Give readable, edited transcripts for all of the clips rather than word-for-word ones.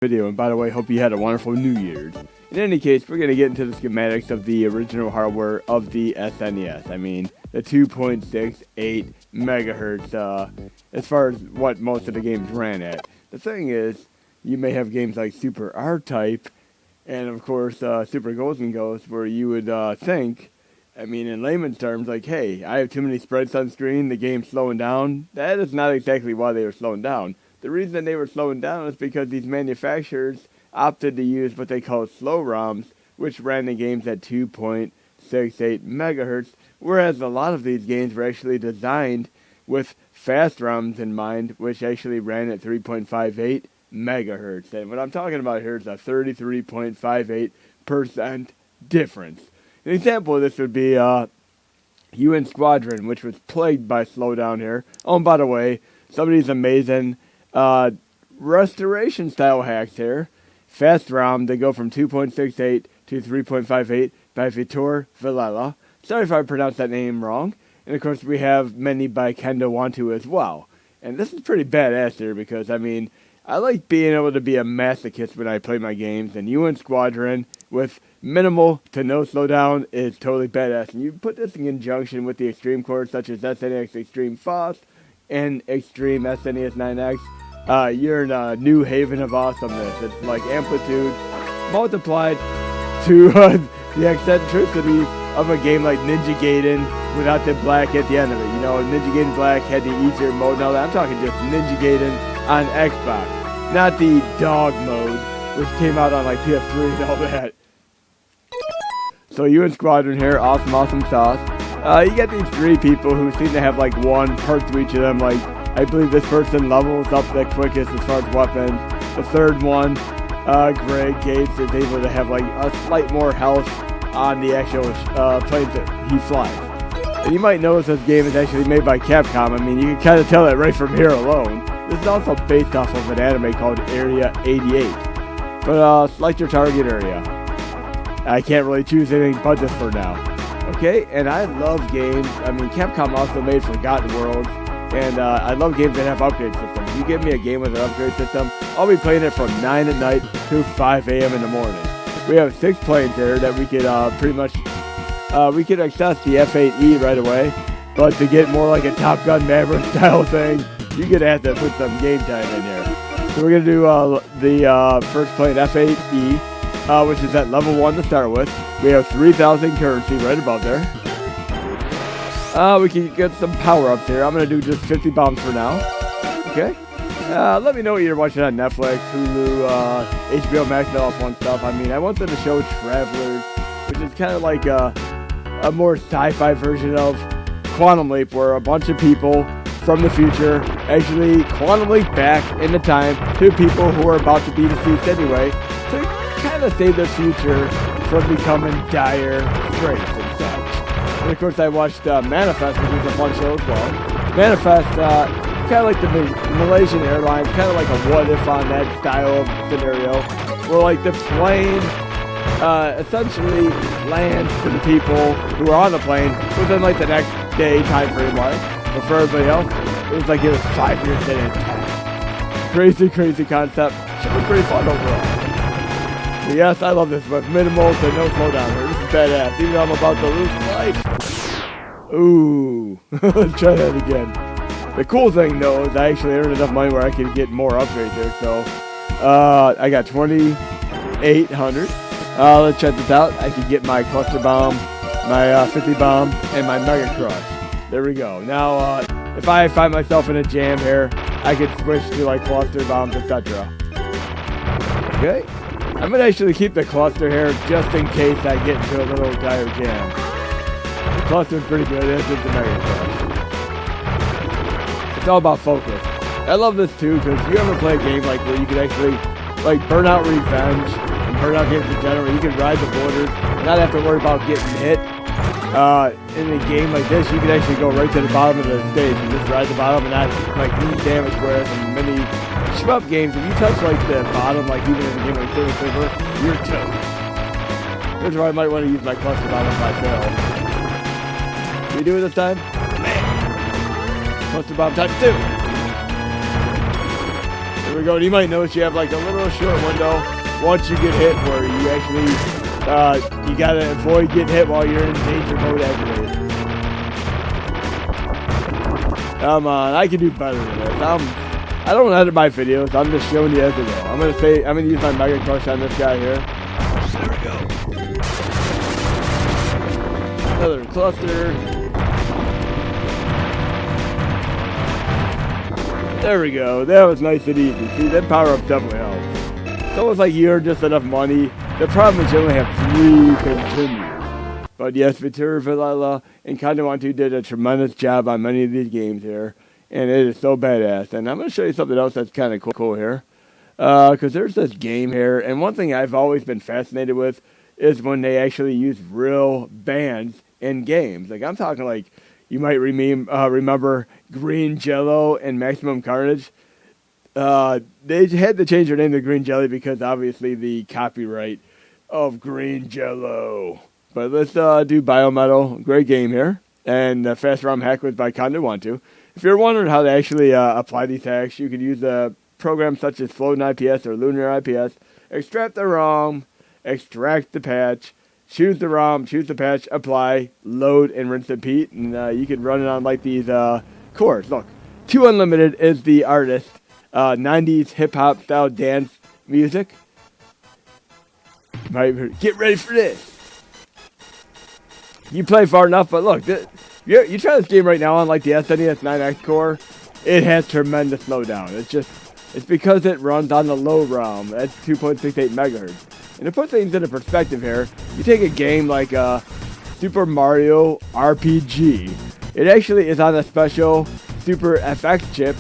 video, and by the way, hope you had a wonderful New Year's. In any case, we're going to get into the schematics of the original hardware of the SNES. I mean, the 2.68 megahertz, as far as what most of the games ran at. The thing is, you may have games like Super R-Type, and of course, Super Ghosts and Ghosts, where you would think, I mean, in layman's terms, like, hey, I have too many sprites on screen, the game's slowing down. That is not exactly why they were slowing down. The reason they were slowing down is because these manufacturers opted to use what they call slow ROMs, which ran the games at 2.68 megahertz, whereas a lot of these games were actually designed with fast ROMs in mind, which actually ran at 3.58 megahertz. And what I'm talking about here is a 33.58% difference. An example of this would be UN Squadron, which was plagued by slowdown here. Oh, and by the way, some of these amazing restoration style hacks here. Fast ROM, they go from 2.68 to 3.58 by Vitor Villela. Sorry if I pronounced that name wrong. And of course we have many by Kendo Wantu as well. And this is pretty badass here because, I mean, I like being able to be a masochist when I play my games. And UN Squadron with minimal to no slowdown is totally badass. And you put this in conjunction with the extreme cores such as SNES Extreme Fast and Extreme SNES 9X. You're in a new haven of awesomeness. It's like amplitude multiplied to the eccentricities of a game like Ninja Gaiden without the black at the end of it. You know, Ninja Gaiden Black had the easier mode and all that. I'm talking just Ninja Gaiden on Xbox, not the dog mode, which came out on like PS3 and all that. So UN Squadron here, awesome sauce. You get these three people who seem to have like one perk to each of them. Like, I believe this person levels up the quickest as far as weapons. The third one, Greg Gates, is able to have like a slight more health on the actual planes that he flies. And you might notice this game is actually made by Capcom. I mean, you can kind of tell that right from here alone. This is also based off of an anime called Area 88. But select your target area. I can't really choose anything but this for now. Okay, and I love games. I mean, Capcom also made Forgotten Worlds. And I love games that have upgrade systems. You give me a game with an upgrade system, I'll be playing it from 9 at night to 5 a.m. in the morning. We have 6 planes here that we could pretty much, we could access the F8E right away. But to get more like a Top Gun Maverick style thing, you're going to have to put some game time in here. So we're going to do the first plane, F8E, which is at level 1 to start with. We have 3,000 currency right above there. We can get some power-ups here. I'm going to do just 50 bombs for now. Okay? Let me know what you're watching on Netflix, Hulu, HBO Max, and all that fun stuff. I mean, I wanted to show Travelers, which is kind of like a more sci-fi version of Quantum Leap, where a bunch of people from the future actually quantum leap back in the time to people who are about to be deceased anyway, to kind of save their future from becoming dire straits and such. And of course, I watched Manifest, which was a fun show as well. Manifest, kind of like the Malaysian Airlines, kind of like a what-if on that style of scenario, where like the plane essentially lands to the people who are on the plane within like the next day time frame wise. But for everybody else, it was like it was 5 years in advance. Crazy concept. Should be pretty fun overall. So yes, I love this with minimal to no slowdown here. This is badass, even though I'm about to lose life. Ooh, let's try that again. The cool thing though is I actually earned enough money where I could get more upgrades there. So I got 2,800. Let's check this out. I could get my cluster bomb, my 50 bomb, and my mega crush. There we go. Now if I find myself in a jam here, I could switch to like cluster bombs, etc. Okay. I'm going to actually keep the cluster here just in case I get into a little dire jam. The cluster's pretty good, as is the mega crush. It's all about focus. I love this too, because you ever play a game like where you could actually like Burnout Revenge and Burnout games in general, you can ride the borders and not have to worry about getting hit. In a game like this, you can actually go right to the bottom of the stage and just ride the bottom and not like lose damage, whereas in many shmup games, if you touch like the bottom, like even in a game like Silver Silver, you're toast. Here's where I might want to use my cluster bomb if I fail. Can we do it this time? Man! Cluster bomb time 2! There we we go. And you might notice you have like a little short window once you get hit where you actually, you gotta avoid getting hit while you're in danger mode activated. Come on, I can do better than this. I don't edit my videos, I'm just showing you as I go. I'm gonna use my Mega Crush on this guy here. There we go. Another cluster. There we go. That was nice and easy. See, that power-up definitely helps. It's almost like you earn just enough money. The problem is you only have 3 continues. But yes, Vitor, Villela, and Kandawantu did a tremendous job on many of these games here. And it is so badass. And I'm going to show you something else that's kind of cool here. Because there's this game here. And one thing I've always been fascinated with is when they actually use real bands in games. Like, I'm talking like, you might remember Green Jello and Maximum Carnage. They had to change their name to Green Jelly because obviously the copyright of Green Jello. But let's do Biometal. Great game here. And Fastrom hack was by Kandawantu. If you're wondering how to actually apply these hacks, you could use a program such as Floating IPS or Lunar IPS. Extract the ROM, extract the patch, choose the ROM, choose the patch, apply, load, and rinse and repeat. And you can run it on like these chords. Look, 2 Unlimited is the artist. 90s hip-hop style dance music. Get ready for this. You play far enough, but look, you try this game right now on like the SNES 9X core, it has tremendous slowdown. It's because it runs on the low ROM. That's 2.68 megahertz. And to put things into perspective here, you take a game like Super Mario RPG. It actually is on a special Super FX chip,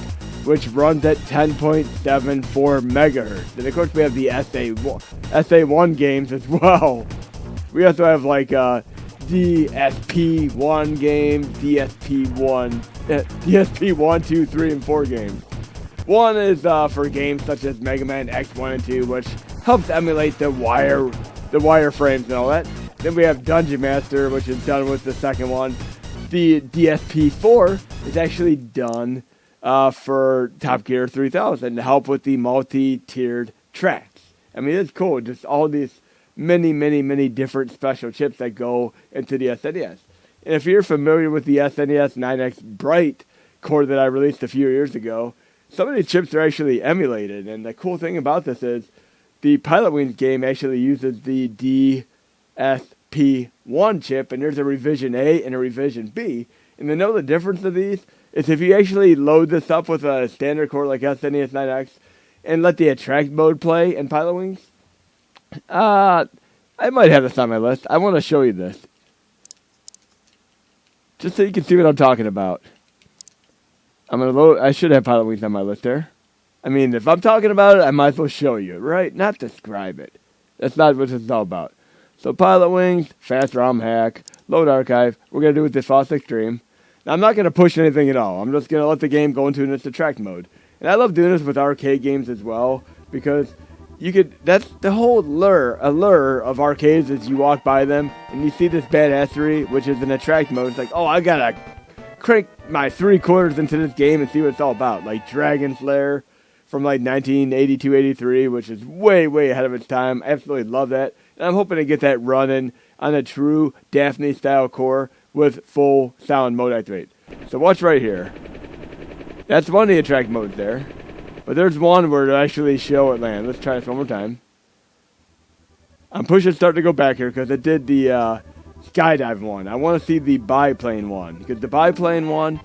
which runs at 10.74 megahertz. And of course we have the SA1 games as well. We also have like DSP1 games, DSP1, 2, 3, and 4 games. One is for games such as Mega Man X1 and 2, which helps emulate the wire frames and all that. Then we have Dungeon Master, which is done with the second one. The DSP4 is actually done for Top Gear 3000 to help with the multi-tiered tracks. I mean, it's cool. Just all these many different special chips that go into the SNES. And if you're familiar with the SNES 9X Bright core that I released a few years ago, some of these chips are actually emulated. And the cool thing about this is the Pilot Wings game actually uses the DSP1 chip, and there's a revision A and a revision B. And to know the difference of these is if you actually load this up with a standard core like SNES 9X and let the attract mode play in Pilot Wings, I might have this on my list. I want to show you this, just so you can see what I'm talking about. I'm gonna load. I should have Pilot Wings on my list there. I mean, if I'm talking about it, I might as well show you, right? Not describe it. That's not what this is all about. So Pilot Wings, Fast ROM hack, load archive. We're gonna do with this Fast Extreme. Now I'm not gonna push anything at all. I'm just gonna let the game go into its attract mode. And I love doing this with arcade games as well because that's the whole allure of arcades is you walk by them and you see this badassery, which is an attract mode. It's like, oh, I gotta crank my 3/4 into this game and see what it's all about. Like Dragon Slayer from like 1982-83, which is way ahead of its time. I absolutely love that. And I'm hoping to get that running on a true Daphne style core with full sound mode activate. So watch right here. That's one of the attract modes there. But there's one where to actually show it land. Let's try this one more time. I'm pushing start to go back here because it did the skydive one. I want to see the biplane one. Because the biplane one,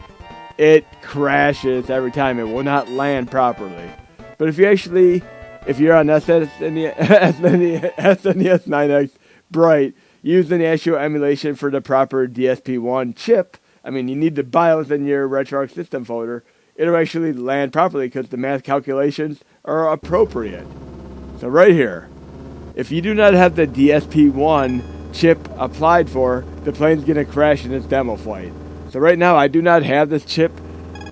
it crashes every time. It will not land properly. But if you're on SNES 9X Bright, using the actual emulation for the proper DSP1 chip, I mean, you need the BIOS in your RetroArch system folder, it'll actually land properly because the math calculations are appropriate. So right here, if you do not have the DSP1 chip applied for, the plane's going to crash in its demo flight. So right now, I do not have this chip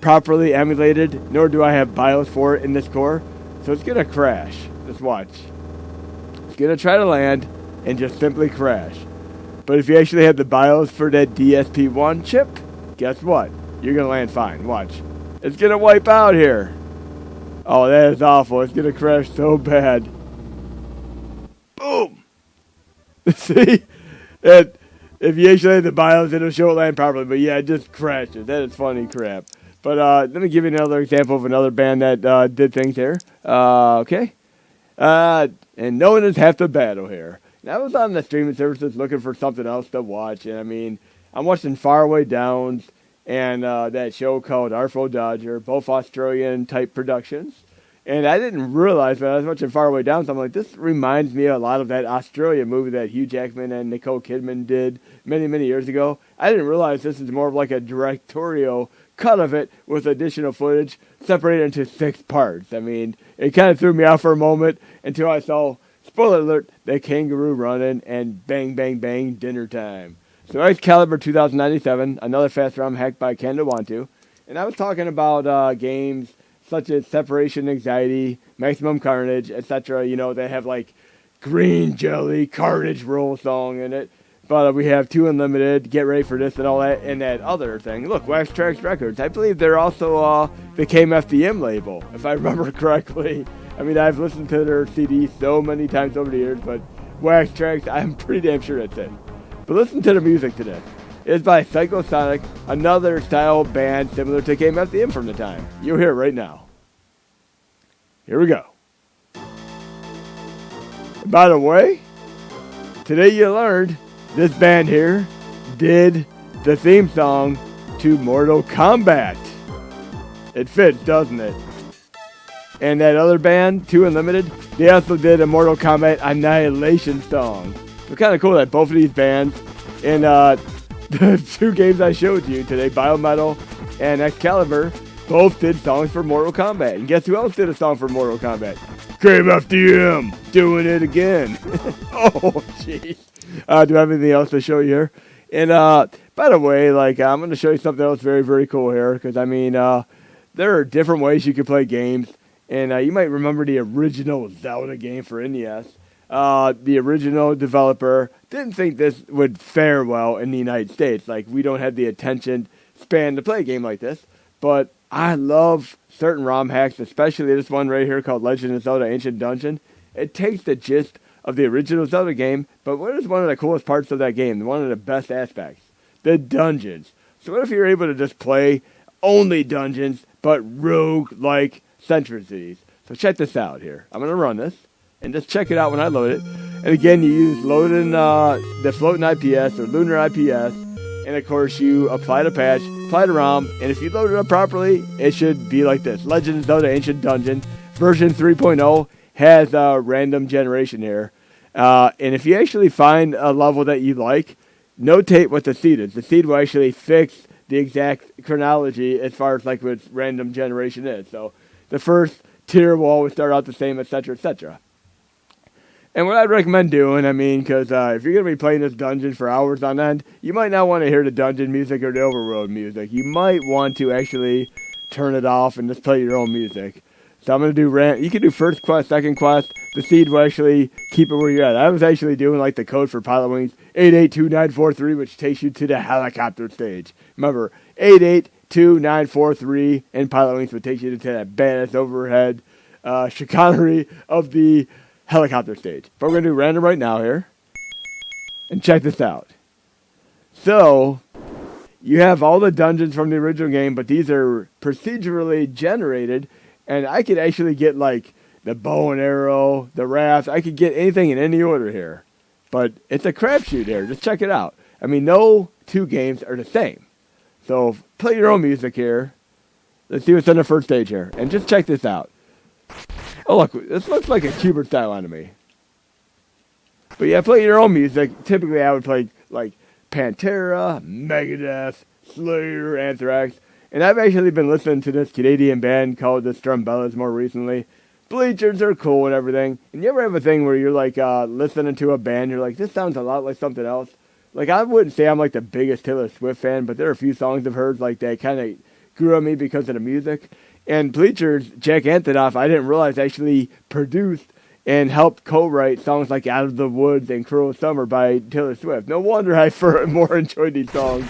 properly emulated, nor do I have BIOS for it in this core. So it's going to crash. Just watch. It's going to try to land and just simply crash. But if you actually have the BIOS for that DSP1 chip, guess what? You're going to land fine. Watch. It's going to wipe out here. Oh, that is awful. It's gonna crash so bad. Boom! See? If you actually have the BIOS, it'll show it land properly. But yeah, it just crashes. That is funny crap. But let me give you another example of another band that did things here. Okay. And no one is half the battle here. And I was on the streaming services looking for something else to watch. And I mean, I'm watching Faraway Downs and that show called Artful Dodger, both Australian type productions. And I didn't realize when I was watching Faraway Downs, I'm like, this reminds me a lot of that Australia movie that Hugh Jackman and Nicole Kidman did many, many years ago. I didn't realize this is more of like a directorial cut of it with additional footage separated into 6 parts. I mean, it kind of threw me off for a moment until I saw, spoiler alert, the kangaroo running and bang, bang, bang, dinner time. So Excalibur 2097, another Fastrom hacked by Kendo Wantu. And I was talking about games such as Separation Anxiety, Maximum Carnage, etc. You know, they have like Green Jelly, Carnage Roll song in it. But we have 2 Unlimited, Get Ready for This and all that, and that other thing. Look, Wax Trax Records. I believe they're also the KMFDM label, if I remember correctly. I mean, I've listened to their CD so many times over the years, but Wax Trax, I'm pretty damn sure that's it. But listen to the music to this. It's by Psychosonic, another style band similar to KMFDM from the time. You'll hear it right now. Here we go. And by the way, today you learned this band here did the theme song to Mortal Kombat. It fits, doesn't it? And that other band, 2 Unlimited, they also did a Mortal Kombat Annihilation song. It's kind of cool that both of these bands and the 2 games I showed you today, Biometal and Excalibur, both did songs for Mortal Kombat. And guess who else did a song for Mortal Kombat? KMFDM, doing it again. Oh, jeez. Do I have anything else to show you here? And by the way, like I'm going to show you something else very, very cool here. Because, I mean, there are different ways you can play games. And you might remember the original Zelda game for NES. The original developer didn't think this would fare well in the United States. Like, we don't have the attention span to play a game like this. But I love certain ROM hacks, especially this one right here called Legend of Zelda Ancient Dungeon. It takes the gist of the original Zelda game, but what is one of the coolest parts of that game? One of the best aspects? The dungeons. So what if you're able to just play only dungeons, but rogue-like centuries? So check this out here. I'm going to run this, and just check it out when I load it. And again, you use loading the floating IPS or lunar IPS, and of course you apply the patch, apply the ROM, and if you load it up properly, it should be like this. Legend of Zelda Ancient Dungeon version 3.0 has random generation here. And if you actually find a level that you like, notate what the seed is. The seed will actually fix the exact chronology as far as like what random generation is. So the first tier will always start out the same, etc., etc. And what I'd recommend doing, I mean, because if you're going to be playing this dungeon for hours on end, you might not want to hear the dungeon music or the overworld music. You might want to actually turn it off and just play your own music. So I'm going to do you can do first quest, second quest. The seed will actually keep it where you're at. I was actually doing like the code for Pilot Wings 882943, which takes you to the helicopter stage. Remember, 882943 and Pilot Wings would take you to that badass overhead chicanery of the helicopter stage. But we're going to do random right now here. And check this out. So, you have all the dungeons from the original game, but these are procedurally generated. And I could actually get like the bow and arrow, the raft. I could get anything in any order here. But it's a crapshoot here. Just check it out. I mean, no 2 games are the same. So play your own music here. Let's see what's on the first stage here. And just check this out. Oh, look. This looks like a Cubert style enemy. But yeah, play your own music. Typically, I would play like Pantera, Megadeth, Slayer, Anthrax. And I've actually been listening to this Canadian band called the Strumbellas more recently. Bleachers are cool and everything. And you ever have a thing where you're like listening to a band, you're like, this sounds a lot like something else? Like, I wouldn't say I'm like the biggest Taylor Swift fan, but there are a few songs I've heard like that kind of grew on me because of the music. And Bleachers, Jack Antonoff, I didn't realize actually produced and helped co-write songs like Out of the Woods and Cruel Summer by Taylor Swift. No wonder I more enjoyed these songs.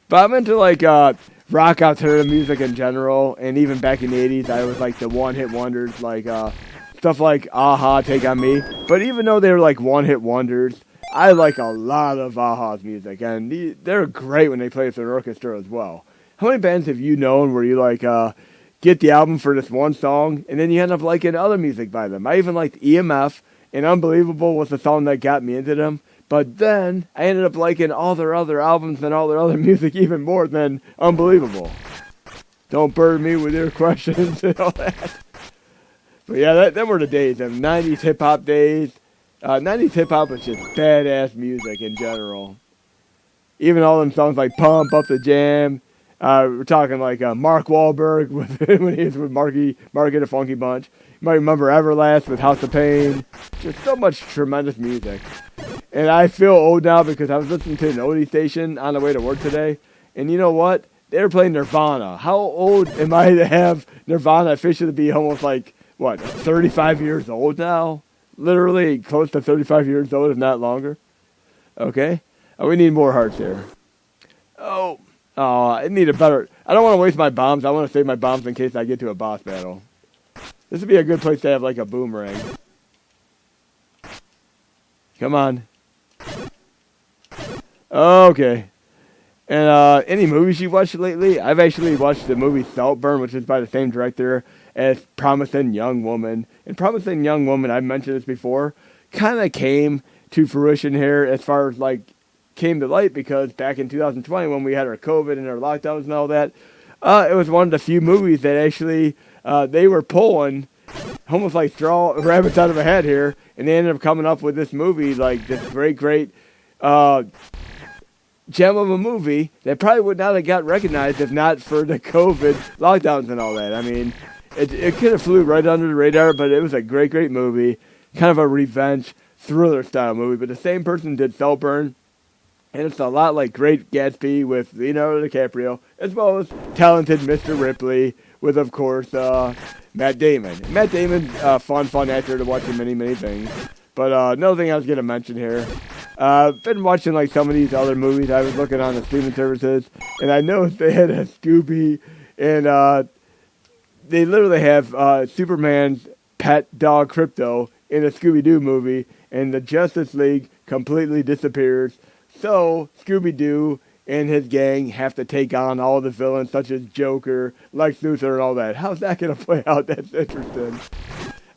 But I'm into like rock alternative music in general, and even back in the 80s, I was like the one-hit wonders, like stuff like Aha, Take On Me. But even though they were like one-hit wonders, I like a lot of Aha's music, and they're great when they play with their orchestra as well. How many bands have you known where you like get the album for this one song, and then you end up liking other music by them? I even liked EMF, and Unbelievable was the song that got me into them. But then I ended up liking all their other albums and all their other music even more than Unbelievable. Don't burden me with your questions and all that. But yeah, them were the days, them 90s hip-hop days. 90s hip-hop was just badass music in general. Even all them songs like Pump Up the Jam. We're talking like Mark Wahlberg when he was with Marky the Funky Bunch. You might remember Everlast with House of Pain. Just so much tremendous music. And I feel old now because I was listening to an oldie station on the way to work today. And you know what? They were playing Nirvana. How old am I to have Nirvana officially be almost like, 35 years old now? Literally close to 35 years old, if not longer. Okay? We need more hearts here. I need a better... I don't want to waste my bombs. I want to save my bombs in case I get to a boss battle. This would be a good place to have like a boomerang. Come on. Okay. And any movies you watched lately? I've actually watched the movie Saltburn, which is by the same director as Promising Young Woman. And Promising Young Woman, I've mentioned this before, kind of came to fruition here as far as like came to light because back in 2020 when we had our COVID and our lockdowns and all that, it was one of the few movies that actually they were pulling almost like rabbits out of a hat here, and they ended up coming up with this movie, like this great gem of a movie that probably would not have got recognized if not for the COVID lockdowns and all that. I mean, it could have flew right under the radar, but it was a great movie, kind of a revenge thriller style movie. But the same person did Saltburn, and it's a lot like Great Gatsby with Leonardo DiCaprio, as well as talented Mr. Ripley with, of course, Matt Damon. Matt Damon's a fun actor to watch in many things. But another thing I was going to mention here, I've been watching like some of these other movies. I was looking on the streaming services, and I noticed they had a Scooby, and they literally have Superman's pet dog Crypto in a Scooby-Doo movie, and the Justice League completely disappears. So Scooby-Doo and his gang have to take on all the villains such as Joker, Lex Luthor, and all that. How's that going to play out? That's interesting.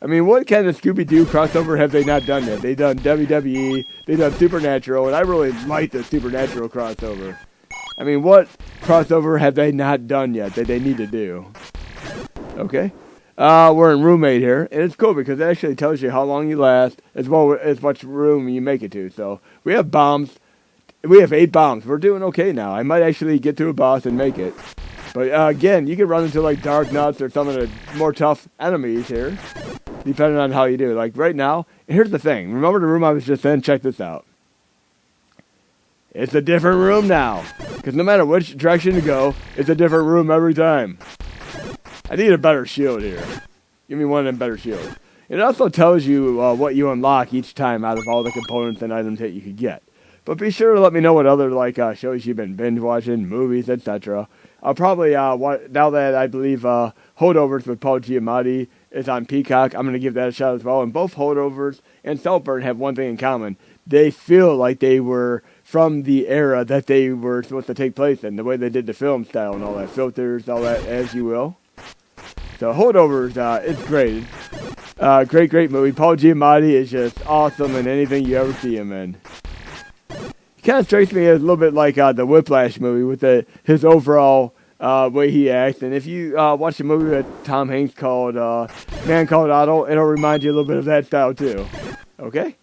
I mean, what kind of Scooby-Doo crossover have they not done yet? They've done WWE, they've done Supernatural, and I really like the Supernatural crossover. I mean, what crossover have they not done yet that they need to do? Okay. We're in Roommate here, and it's cool because it actually tells you how long you last as well as much room you make it to. So we have bombs. We have 8 bombs. We're doing okay now. I might actually get to a boss and make it. But again, you can run into like Dark Nuts or some of the more tough enemies here, depending on how you do. Like right now, and here's the thing. Remember the room I was just in? Check this out. It's a different room now. Because no matter which direction you go, it's a different room every time. I need a better shield here. Give me one of them better shields. It also tells you what you unlock each time out of all the components and items that you could get. But be sure to let me know what other like shows you've been binge watching, movies, etc. I'll probably now that I believe Holdovers with Paul Giamatti is on Peacock, I'm going to give that a shot as well. And both Holdovers and Saltburn have one thing in common: they feel like they were from the era that they were supposed to take place in, the way they did the film style and all that, filters, all that, as you will. So Holdovers, it's great. Great movie. Paul Giamatti is just awesome in anything you ever see him in. Kind of strikes me as a little bit like the Whiplash movie with his overall way he acts. And if you watch a movie with Tom Hanks called Man Called Otto, it'll remind you a little bit of that style too. Okay?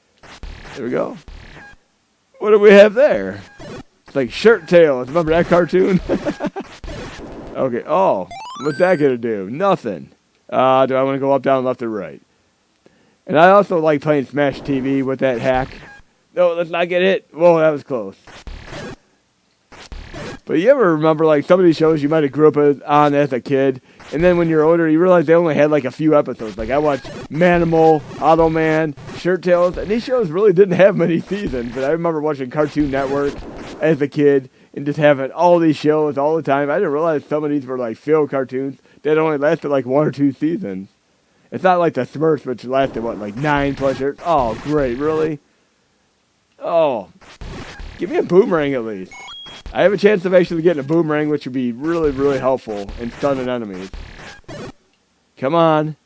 There we go. What do we have there? It's like Shirt Tales. Remember that cartoon? Okay. Oh, what's that going to do? Nothing. Do I want to go up, down, left, or right? And I also like playing Smash TV with that hack. No, let's not get hit. Whoa, that was close. But you ever remember like some of these shows you might have grew up on as a kid, and then when you're older, you realize they only had like a few episodes. Like I watched Manimal, Automan, Shirt Tales, and these shows really didn't have many seasons. But I remember watching Cartoon Network as a kid, and just having all these shows all the time. I didn't realize some of these were like field cartoons that only lasted like 1 or 2 seasons. It's not like the Smurfs, which lasted, what, like 9+ years? Oh, great, really? Oh, give me a boomerang at least. I have a chance of actually getting a boomerang, which would be really, really helpful in stunning enemies. Come on.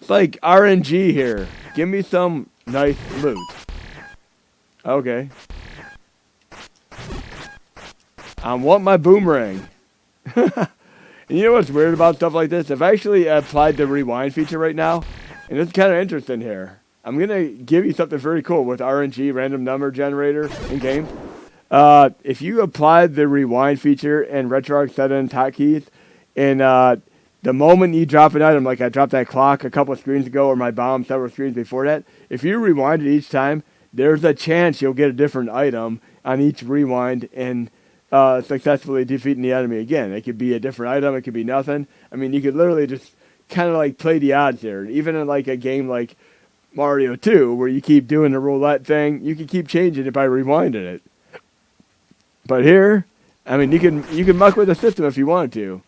It's like RNG here. Give me some nice loot. Okay. I want my boomerang. And you know what's weird about stuff like this? I've actually applied the rewind feature right now, and it's kind of interesting here. I'm going to give you something very cool with RNG, random number generator, in game. If you applied the rewind feature and RetroArch set in hotkeys, and the moment you drop an item, like I dropped that clock a couple of screens ago, or my bomb several screens before that, if you rewind it each time, there's a chance you'll get a different item on each rewind and successfully defeating the enemy again. It could be a different item, it could be nothing. I mean, you could literally just kind of like play the odds there. Even in like a game like Mario 2, where you keep doing the roulette thing, you can keep changing it by rewinding it. But here, I mean, you can muck with the system if you wanted to.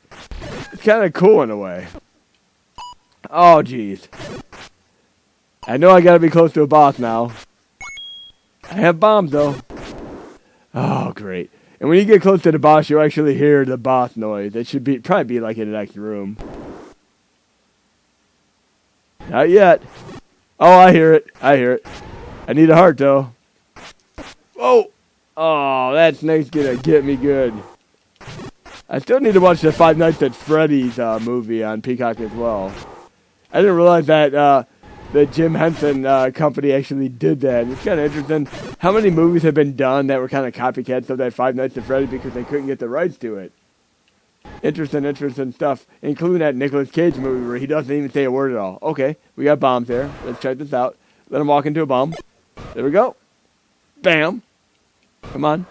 It's kind of cool in a way. Oh, jeez. I know I gotta be close to a boss now. I have bombs, though. Oh, great. And when you get close to the boss, you'll actually hear the boss noise. It should probably be like in the next room. Not yet. Oh, I hear it. I hear it. I need a heart, though. Whoa! Oh, that snake's gonna get me good. I still need to watch the Five Nights at Freddy's movie on Peacock as well. I didn't realize that the Jim Henson company actually did that. It's kind of interesting how many movies have been done that were kind of copycats of that Five Nights at Freddy's because they couldn't get the rights to it. Interesting stuff, including that Nicolas Cage movie where he doesn't even say a word at all. Okay, we got bombs there. Let's check this out. Let him walk into a bomb. There we go. Bam. Come on.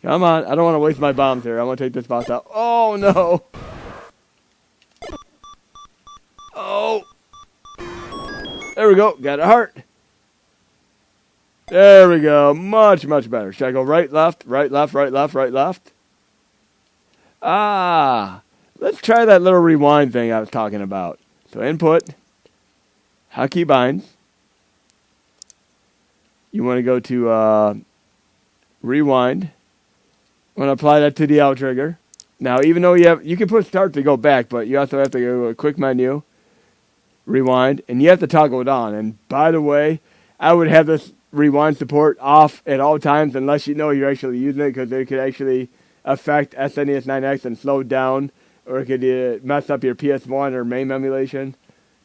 Come on. I don't want to waste my bombs here. I want to take this boss out. Oh, no. Oh. There we go. Got a heart. There we go. Much, much better. Should I go right, left, right, left, right, left, right, left? Ah. Let's try that little rewind thing I was talking about. So input. Hotkey binds. You want to go to rewind. I'm going to apply that to the L trigger. Now, even though you can put start to go back, but you also have to go to a quick menu, rewind, and you have to toggle it on. And by the way, I would have this rewind support off at all times unless you know you're actually using it, because it could actually affect SNES 9X and slow it down, or it could mess up your PS1 or MAME emulation.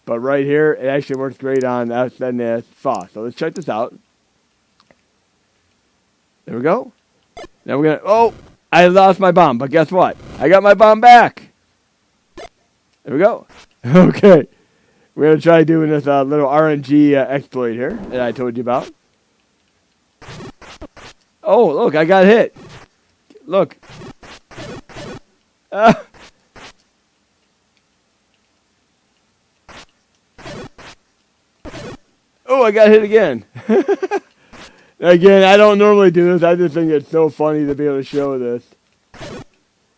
But right here, it actually works great on SNES FOSS. So let's check this out. There we go. Now we're going to... Oh! I lost my bomb, but guess what? I got my bomb back! There we go. Okay. We're going to try doing this little RNG exploit here that I told you about. Oh, look, I got hit. Look. Oh, I got hit again. Again, I don't normally do this. I just think it's so funny to be able to show this.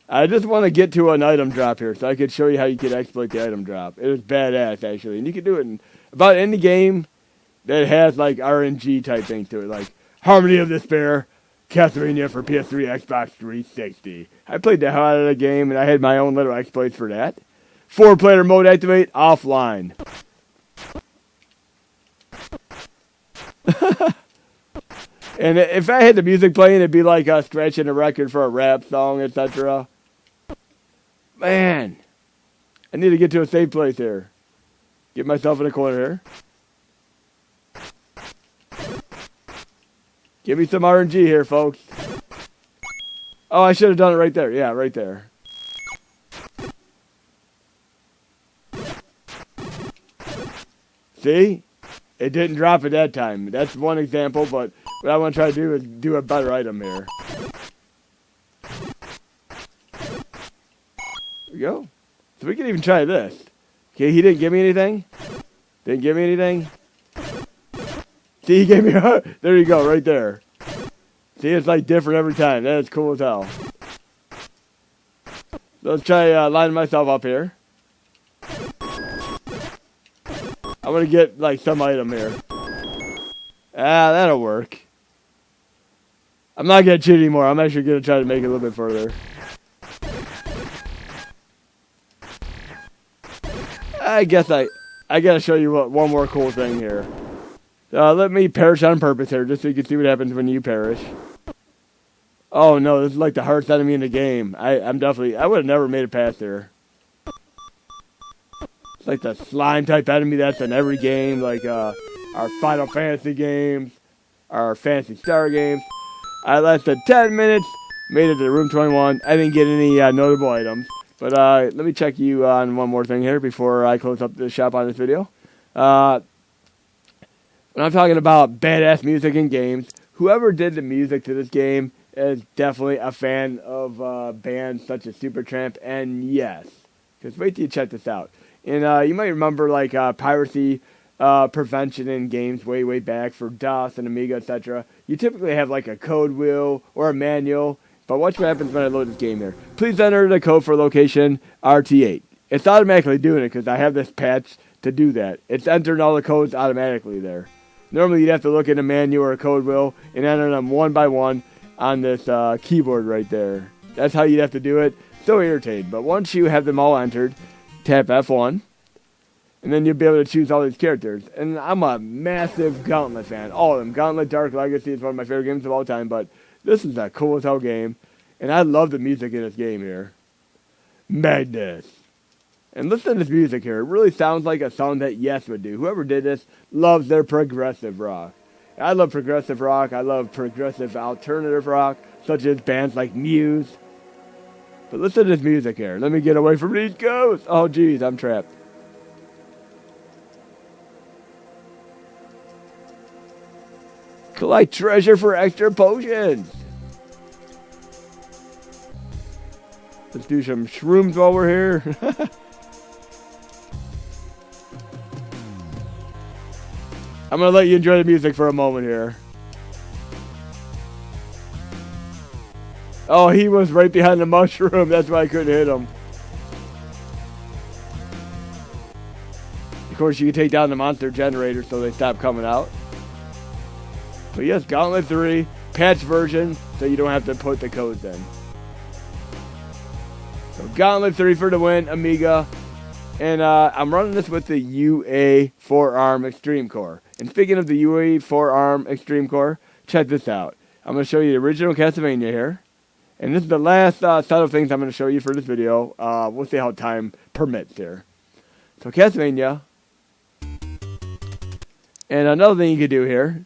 I just want to get to an item drop here so I could show you how you could exploit the item drop. It was badass, actually. And you can do it in about any game that has, like, RNG type thing to it. Like, Harmony of Despair, Castlevania for PS3, Xbox 360. I played the hell out of the game, and I had my own little exploits for that. 4-player mode activate, offline. And if I had the music playing, it'd be like scratching a record for a rap song, etc. Man, I need to get to a safe place here. Get myself in a corner here. Give me some RNG here, folks. Oh, I should have done it right there. Yeah, right there. See? It didn't drop at that time. That's one example, but what I want to try to do is do a better item here. There we go. So we can even try this. Okay, he didn't give me anything. Didn't give me anything. See, he gave me a... There you go, right there. See, it's like different every time. That is cool as hell. Let's try lining myself up here. I'm gonna get like some item here. Ah, that'll work. I'm not gonna cheat anymore. I'm actually gonna try to make it a little bit further. I guess I gotta show you one more cool thing here. Let me perish on purpose here, just so you can see what happens when you perish. Oh no, this is like the hardest enemy in the game. I would have never made it past there. It's like the slime type enemy that's in every game, like our Final Fantasy games, our Phantasy Star games. I lasted 10 minutes, made it to room 21. I didn't get any notable items. But let me check you on one more thing here before I close up the shop on this video. When I'm talking about badass music in games, whoever did the music to this game is definitely a fan of bands such as Supertramp and Yes. Because wait till you check this out. And you might remember like piracy prevention in games way back for DOS and Amiga, etc. You typically have like a code wheel or a manual. But watch what happens when I load this game here. Please enter the code for location RT8. It's automatically doing it because I have this patch to do that. It's entering all the codes automatically there. Normally you'd have to look in a manual or a code wheel and enter them one by one on this keyboard right there. That's how you'd have to do it. So irritating. But once you have them all entered, tap F1. And then you'll be able to choose all these characters. And I'm a massive Gauntlet fan. All of them. Gauntlet Dark Legacy is one of my favorite games of all time. But this is a cool as hell game. And I love the music in this game here. Madness. And listen to this music here. It really sounds like a song that Yes would do. Whoever did this loves their progressive rock. I love progressive rock. I love progressive alternative rock, such as bands like Muse. But listen to this music here. Let me get away from these ghosts. Oh, geez, I'm trapped. Collect treasure for extra potions. Let's do some shrooms while we're here. I'm going to let you enjoy the music for a moment here. Oh, he was right behind the mushroom. That's why I couldn't hit him. Of course, you can take down the monster generator so they stop coming out. But yes, Gauntlet 3, patch version, so you don't have to put the codes in. So Gauntlet 3 for the win, Amiga. And I'm running this with the UA 4-arm Extreme Core. And speaking of the UA 4-arm Extreme Core, check this out. I'm going to show you the original Castlevania here. And this is the last set of things I'm going to show you for this video. We'll see how time permits here. So Castlevania. And another thing you can do here.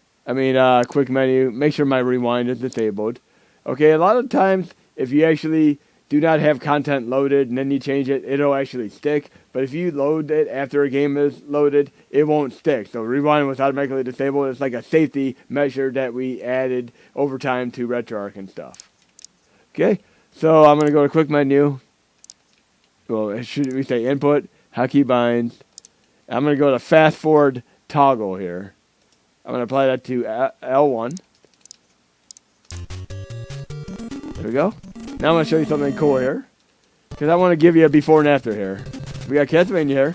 Quick menu. Make sure my rewind is disabled. Okay, a lot of times if you actually do not have content loaded and then you change it, it'll actually stick. But if you load it after a game is loaded, it won't stick. So rewind was automatically disabled. It's like a safety measure that we added over time to RetroArch and stuff. Okay, so I'm going to go to quick menu. Well, should we say input, hotkey binds. I'm going to go to fast forward toggle here. I'm going to apply that to L1. There we go. Now I'm going to show you something cool here. Because I want to give you a before and after here. We got Castlevania here.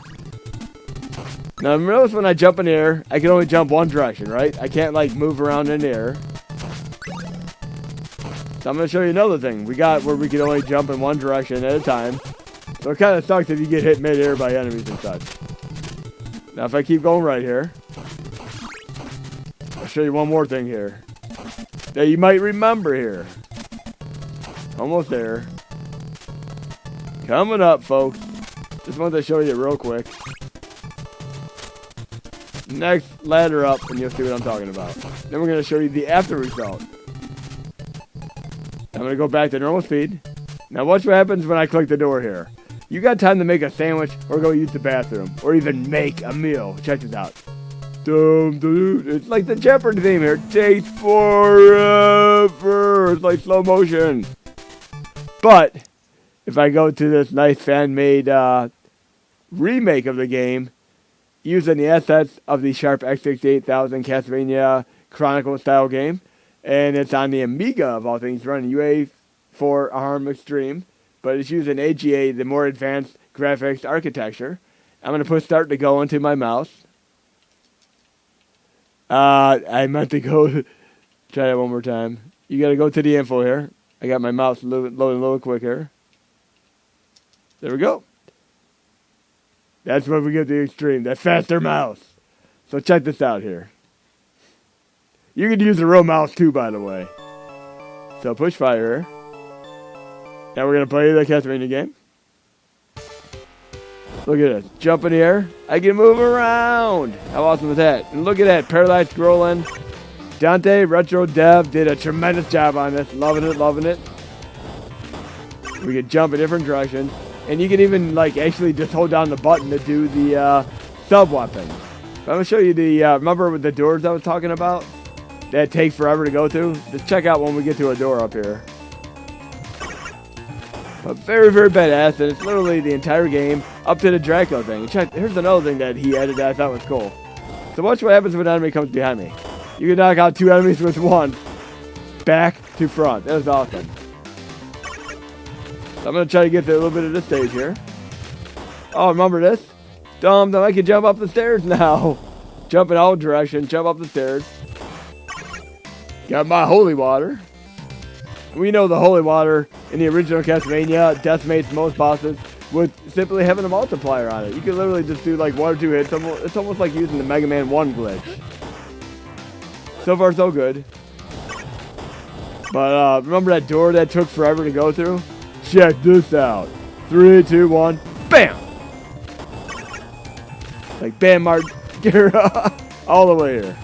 Now notice when I jump in the air, I can only jump one direction, right? I can't like move around in the air. So I'm going to show you another thing. We got where we can only jump in one direction at a time. So it kind of sucks if you get hit mid-air by enemies and such. Now if I keep going right here, I'll show you one more thing here that you might remember here. Almost there. Coming up, folks. Just wanted to show you real quick. Next ladder up and you'll see what I'm talking about. Then we're going to show you the after result. I'm going to go back to normal speed. Now watch what happens when I click the door here. You got time to make a sandwich or go use the bathroom. Or even make a meal. Check this out. It's like the Jeopardy theme here. It takes forever. It's like slow motion. But if I go to this nice fan-made remake of the game, using the assets of the Sharp X68000 Castlevania Chronicle style game, And it's on the Amiga, of all things, running UA4 ARM Extreme. But it's using AGA, the more advanced graphics architecture. I'm going to put start to go into my mouse. I meant to go... Try that one more time. You got to go to the info here. I got my mouse loading a little quicker. There we go. That's what we get the Extreme. That faster mouse. So check this out here. You can use the real mouse too, by the way. So push fire here. Now we're going to play the Castlevania game. Look at this. Jump in the air. I can move around. How awesome is that? And look at that. Parallax scrolling. Dante Retro Dev did a tremendous job on this. Loving it, loving it. We can jump in different directions. And you can even like actually just hold down the button to do the sub-weapons. I'm going to show you the, remember with the doors I was talking about? That take forever to go to? Just check out when we get to a door up here. But very, very badass, and it's literally the entire game up to the Dracula thing. Check, here's another thing that he added that I thought was cool. So watch what happens when an enemy comes behind me. You can knock out 2 enemies with 1. Back to front. That was awesome. So I'm going to try to get to a little bit of this stage here. Oh, remember this? Dumb, I can jump up the stairs now. Jump in all directions, jump up the stairs. Got my holy water. We know the holy water in the original Castlevania decimates most bosses with simply having a multiplier on it. You can literally just do like 1 or 2 hits. It's almost like using the Mega Man 1 glitch. So far, so good. But remember that door that took forever to go through? Check this out. 3, 2, 1, bam! Like Bam Margera all the way here.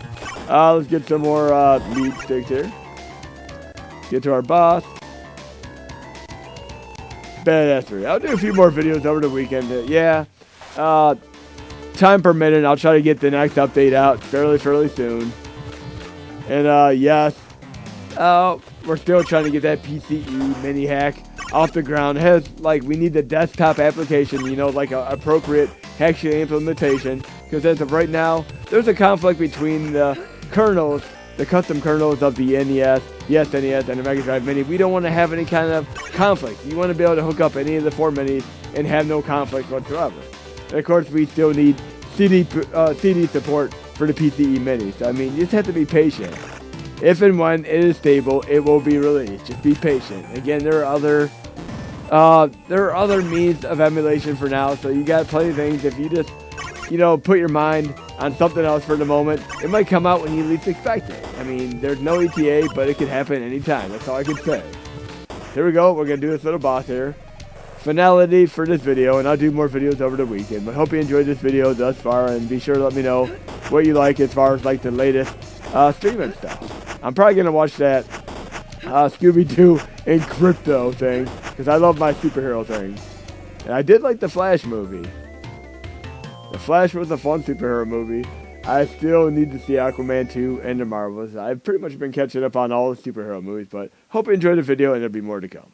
Let's get some more meat sticks here. Get to our boss. Badassery. I'll do a few more videos over the weekend. Time permitting, I'll try to get the next update out fairly soon. And yes, we're still trying to get that PCE mini hack off the ground. It has, like, we need the desktop application, you know, like a appropriate hacking implementation. Because as of right now, there's a conflict between the kernels, the custom kernels of the NES, the SNES, and the Mega Drive Mini. We don't want to have any kind of conflict. You want to be able to hook up any of the 4 minis and have no conflict whatsoever. And of course, we still need CD support for the PCE minis. I mean, you just have to be patient. If and when it is stable, it will be released. Just be patient. Again, there are other means of emulation for now, so you got plenty of things. If you just, you know, put your mind on something else for the moment, it might come out when you least expect it. I mean, there's no ETA, but it could happen anytime. That's all I can say. Here we go. We're going to do this little boss here. Finality for this video, and I'll do more videos over the weekend. But hope you enjoyed this video thus far, and be sure to let me know what you like as far as like the latest streaming stuff. I'm probably going to watch that Scooby-Doo and Crypto thing, because I love my superhero thing. And I did like the Flash movie. The Flash was a fun superhero movie. I still need to see Aquaman 2 and The Marvels. I've pretty much been catching up on all the superhero movies, but hope you enjoyed the video, and there'll be more to come.